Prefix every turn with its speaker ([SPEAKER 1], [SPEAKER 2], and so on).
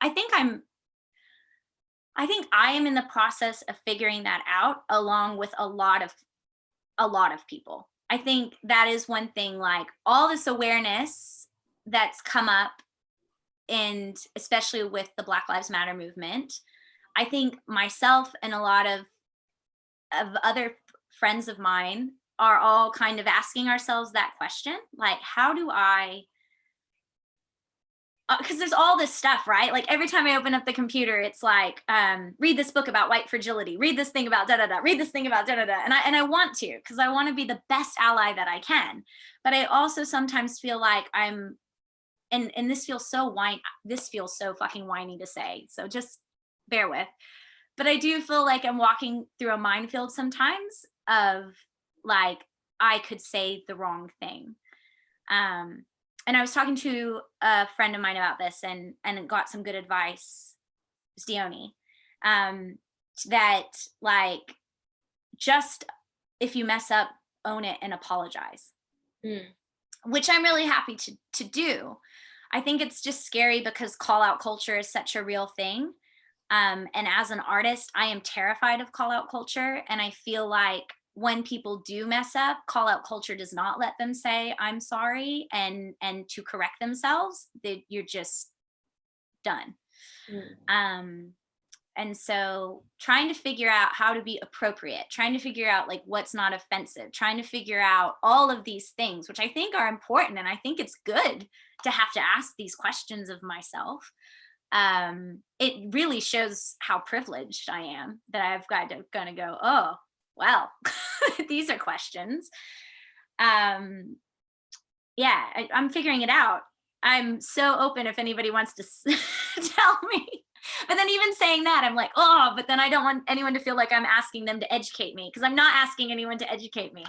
[SPEAKER 1] I think I am in the process of figuring that out along with a lot of people. I think that is one thing, like all this awareness that's come up, and especially with the Black Lives Matter movement. I think myself and a lot of other friends of mine are all kind of asking ourselves that question, like, how do I, because there's all this stuff, right? Like every time I open up the computer, it's like, read this book about white fragility, read this thing about da da da, read this thing about da da da, and I want to, because I want to be the best ally that I can. But I also sometimes feel like I'm, and this feels so fucking whiny to say, so just bear with. But I do feel like I'm walking through a minefield sometimes of like I could say the wrong thing. And I was talking to a friend of mine about this, and got some good advice, Dione, that like, just if you mess up, own it and apologize, which I'm really happy to do. I think it's just scary because call out culture is such a real thing. And as an artist, I am terrified of call out culture. And I feel like when people do mess up, call out culture does not let them say, I'm sorry, and to correct themselves, that you're just done. And so trying to figure out how to be appropriate, trying to figure out like what's not offensive, trying to figure out all of these things, which I think are important. And I think it's good to have to ask these questions of myself. It really shows how privileged I am that I've got to gonna go, oh, well, these are questions. I'm figuring it out. I'm so open if anybody wants to tell me. But then even saying that, I'm like, oh, but then I don't want anyone to feel like I'm asking them to educate me, because I'm not asking anyone to educate me.